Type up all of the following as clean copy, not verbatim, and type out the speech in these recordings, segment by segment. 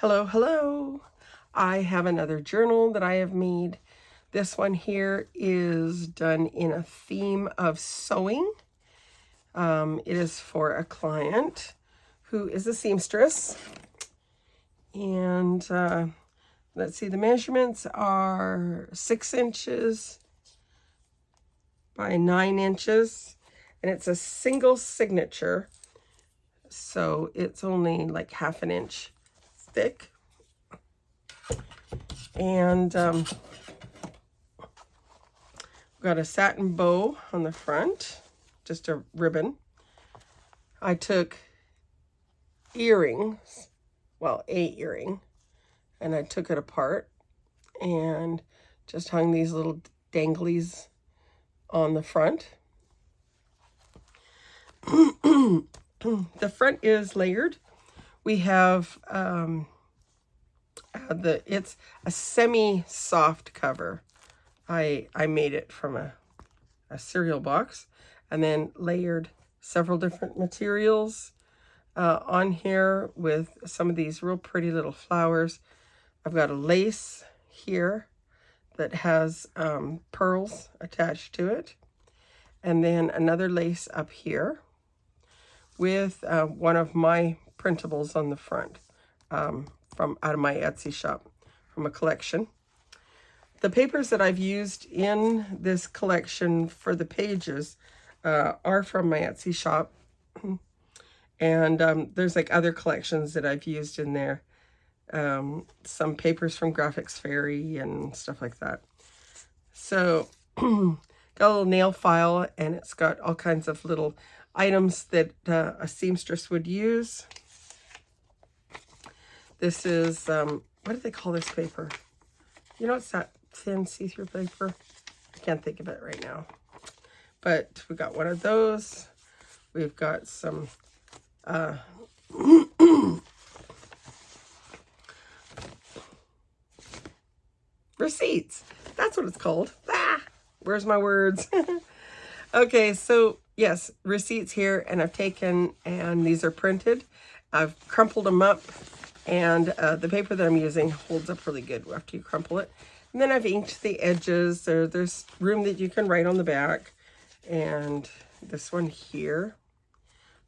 Hello, hello. I have another journal that I have made. This one here is done in a theme of sewing. It is for a client who is a seamstress. And let's see, the measurements are 6 inches by 9 inches. And it's a single signature. So it's only like half an inch thick. And got a satin bow on the front, just a ribbon. I took earrings, well, a earring, and I took it apart and just hung these little danglies on the front. The front is layered. We have it's a semi-soft cover. I made it from a cereal box and then layered several different materials on here with some of these real pretty little flowers. I've got a lace here that has pearls attached to it, and then another lace up here with one of my printables on the front from out of my Etsy shop from a collection. The papers that I've used in this collection for the pages are from my Etsy shop. And there's like other collections that I've used in there. Some papers from Graphics Fairy and stuff like that. So got a little nail file, and it's got all kinds of little items that a seamstress would use. This is, what do they call this paper? You know, it's that thin see-through paper. I can't think of it right now. But we got one of those. We've got some receipts. That's what it's called. Ah, where's my words? Okay, so yes, receipts here, and I've taken, and these are printed. I've crumpled them up, and the paper that I'm using holds up really good after you crumple it. And then I've inked the edges. There's room that you can write on the back. And this one here,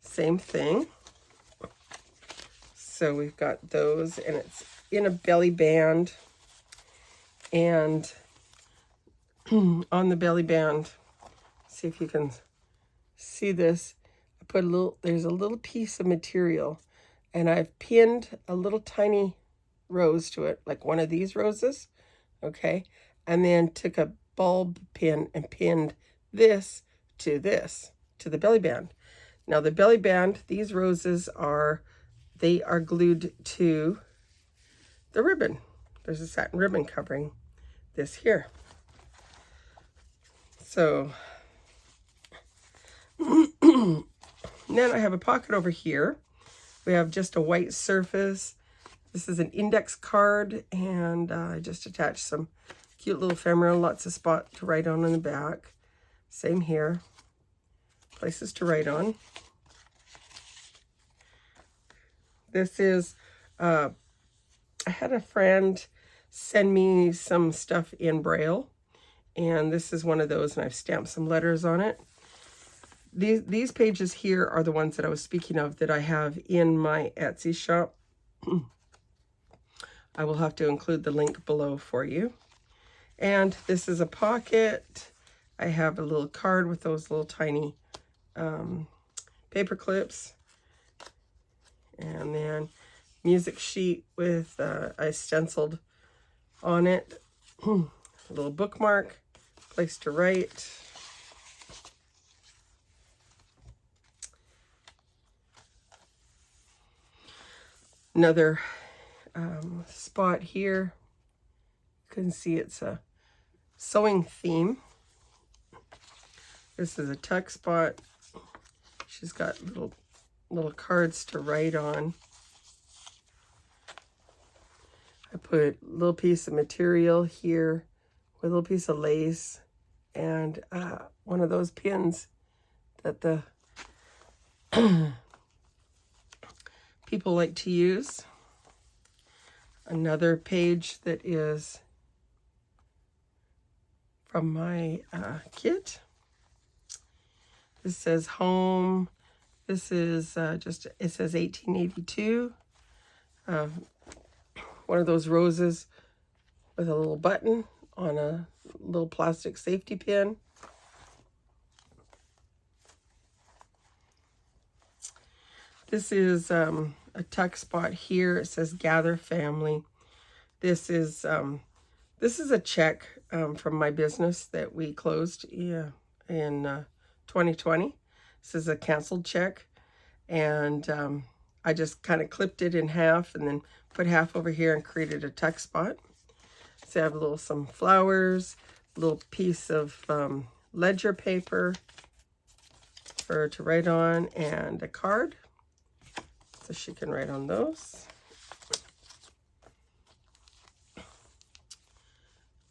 same thing. So we've got those, and it's in a belly band. And on the belly band, see if you can see this. I put there's a little piece of material, and I've pinned a little tiny rose to it, like one of these roses. Okay, and then took a bulb pin and pinned this to the belly band. Now the belly band, these roses are glued to the ribbon. There's a satin ribbon covering this here. So then I have a pocket over here. We have just a white surface. This is an index card, and I just attached some cute little ephemera, lots of spot to write on in the back. Same here, places to write on. This is, I had a friend send me some stuff in Braille, and this is one of those, and I've stamped some letters on it. These pages here are the ones that I was speaking of that I have in my Etsy shop. I will have to include the link below for you. And this is a pocket. I have a little card with those little tiny paper clips. And then music sheet with I stenciled on it. A little bookmark, place to write. Another spot here. You can see it's a sewing theme. This is a tuck spot. She's got little cards to write on. I put a little piece of material here with a little piece of lace and one of those pins that the people like to use. Another page that is from my kit. This says home. This is it says 1882. One of those roses with a little button on a little plastic safety pin. This is a tuck spot here. It says Gather Family. This is a check from my business that we closed in 2020. This is a canceled check, and I just kind of clipped it in half and then put half over here and created a tuck spot. So I have some flowers, a little piece of ledger paper for her to write on, and a card so she can write on those.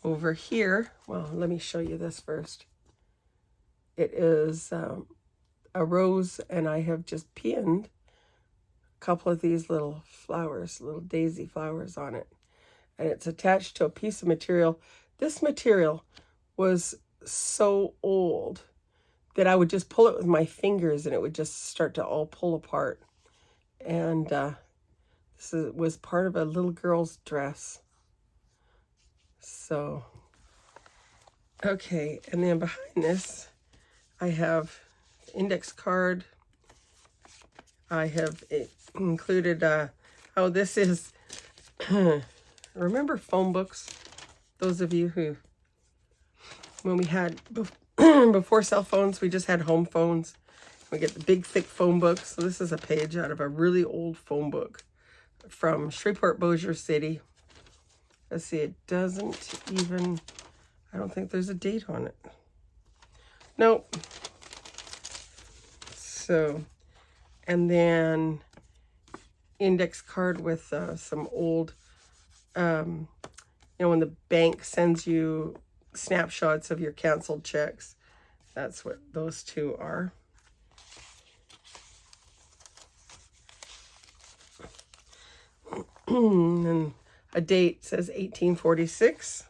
Over here, well, let me show you this first. It is a rose, and I have just pinned a couple of these little flowers, little daisy flowers on it. And it's attached to a piece of material. This material was so old that I would just pull it with my fingers and it would just start to all pull apart. And was part of a little girl's dress. So, okay, and then behind this, I have index card. I have included, oh, this is, remember phone books? Those of you who, when we had, before cell phones, we just had home phones. We get the big, thick phone books. So this is a page out of a really old phone book from Shreveport, Bossier City. Let's see, it doesn't even, I don't think there's a date on it. Nope. So, and then index card with some old, you know, when the bank sends you snapshots of your canceled checks. That's what those two are. And a date says 1846,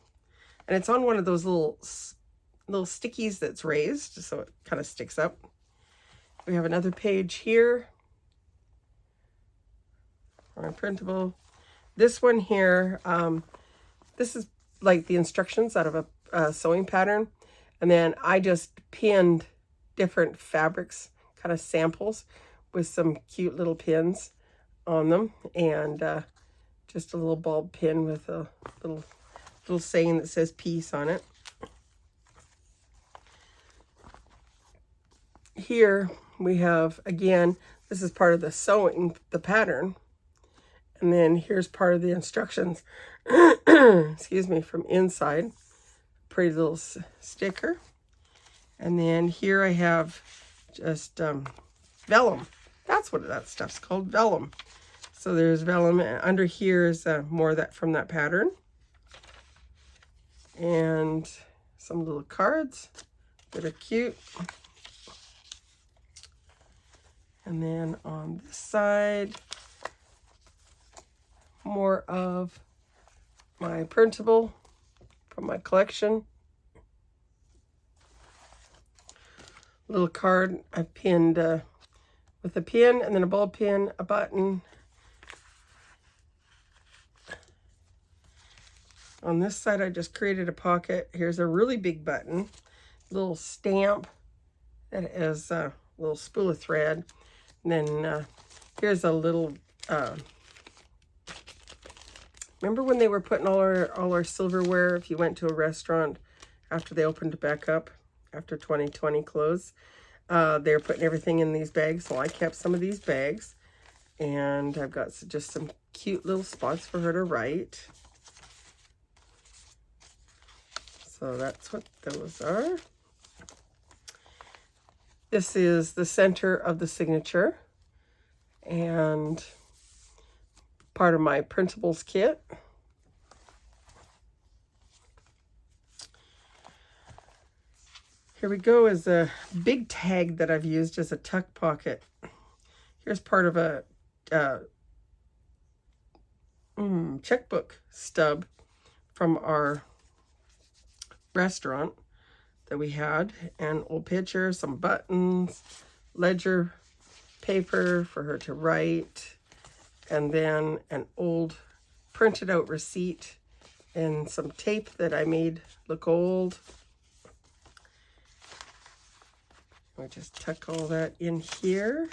and it's on one of those little stickies that's raised, so it kind of sticks up. We have another page here on a printable. This one here, this is like the instructions out of a sewing pattern, and then I just pinned different fabrics, kind of samples, with some cute little pins on them, and just a little bulb pin with a little saying that says peace on it. Here we have, again, this is part of the sewing, the pattern. And then here's part of the instructions, excuse me, from inside. Pretty little sticker. And then here I have just vellum. That's what that stuff's called, vellum. So there's vellum, and under here is more of that from that pattern. And some little cards that are cute. And then on this side, more of my printable from my collection. Little card I pinned with a pin, and then a ball pin, a button. On this side, I just created a pocket. Here's a really big button, little stamp that is a little spool of thread. And then here's a little, remember when they were putting all our silverware, if you went to a restaurant after they opened back up, after 2020 closed, they were putting everything in these bags. So I kept some of these bags, and I've got just some cute little spots for her to write. So that's what those are. This is the center of the signature and part of my printables kit. Here we go is a big tag that I've used as a tuck pocket. Here's part of a checkbook stub from our restaurant that we had, and old pictures, some buttons, ledger paper for her to write, and then an old printed out receipt and some tape that I made look old. I just tuck all that in here.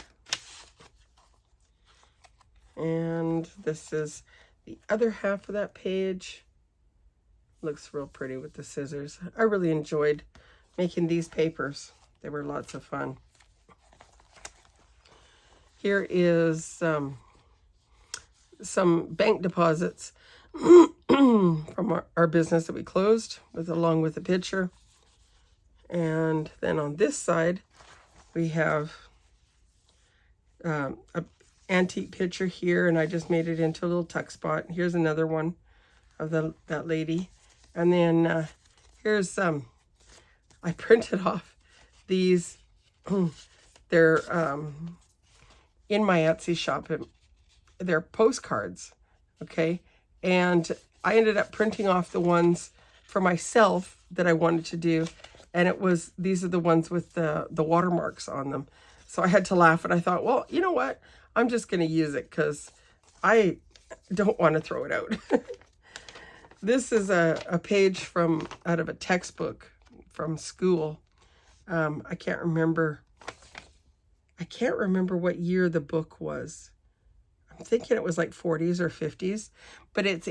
And this is the other half of that page. Looks real pretty with the scissors. I really enjoyed making these papers. They were lots of fun. Here is some bank deposits from our business that we closed, along with a picture. And then on this side, we have an antique picture here, and I just made it into a little tuck spot. Here's another one of that lady. And then here's I printed off these. They're in my Etsy shop. They're postcards, okay? And I ended up printing off the ones for myself that I wanted to do. And these are the ones with the watermarks on them. So I had to laugh, and I thought, well, you know what? I'm just going to use it because I don't want to throw it out. This is a page out of a textbook from school. I can't remember what year the book was. I'm thinking it was like 40s or 50s, but it's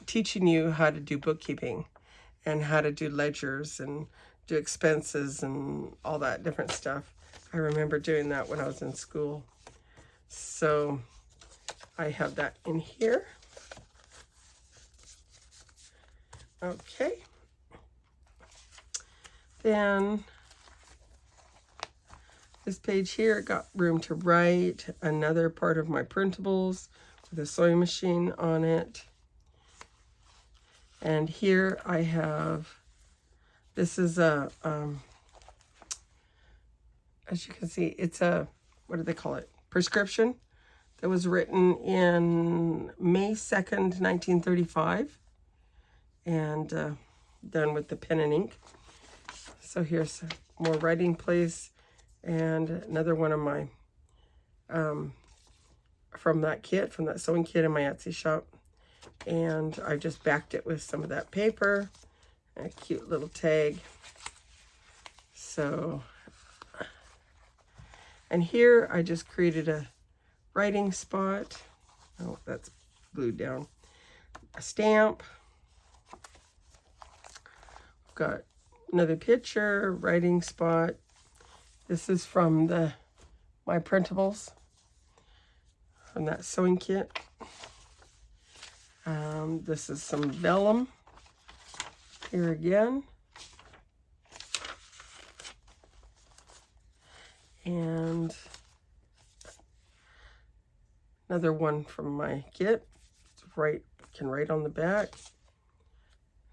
teaching you how to do bookkeeping and how to do ledgers and do expenses and all that different stuff. I remember doing that when I was in school. So I have that in here. Okay. Then this page here got room to write, another part of my printables with a sewing machine on it. And here I have, this is as you can see, it's what do they call it? Prescription that was written in May 2nd, 1935, and done with the pen and ink. So here's more writing place, and another one of my, from that sewing kit in my Etsy shop. And I just backed it with some of that paper, and a cute little tag. So, and here I just created a writing spot. Oh, that's glued down. A stamp. Got another picture, writing spot. This is from my printables from that sewing kit. This is some vellum here again. And another one from my kit. Can write on the back.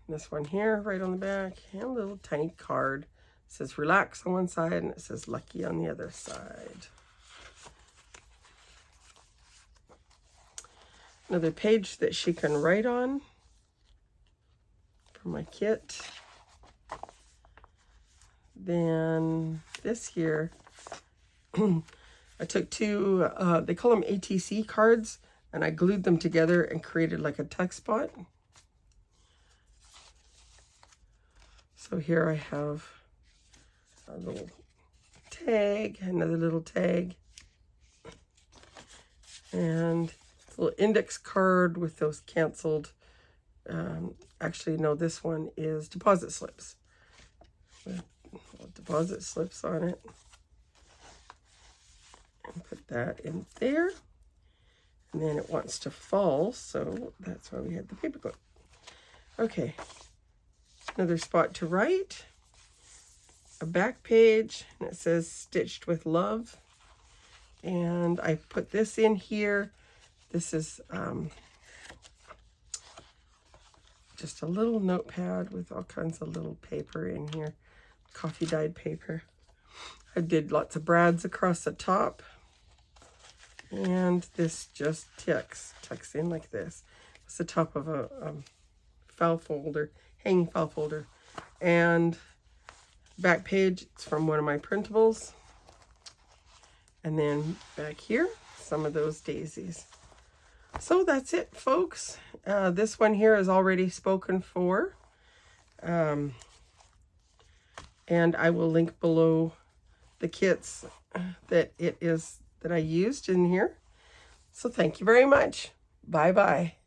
This one here, right on the back, and a little tiny card. It says relax on one side, and it says lucky on the other side. Another page that she can write on from my kit. Then this here, I took two, they call them ATC cards, and I glued them together and created like a tuck spot. So here I have a little tag, another little tag, and a little index card with those canceled. Actually, no, this one is deposit slips. With deposit slips on it. And put that in there. And then it wants to fall, so that's why we had the paper clip. Okay. Another spot to write, a back page, and it says stitched with love. And I put this in here. This is just a little notepad with all kinds of little paper in here, coffee dyed paper. I did lots of brads across the top. And this just tucks in like this. It's the top of a file folder, hanging file folder. And back page, it's from one of my printables. And then back here, some of those daisies. So that's it, folks. This one here is already spoken for. And I will link below the kits that I used in here. So thank you very much. Bye-bye.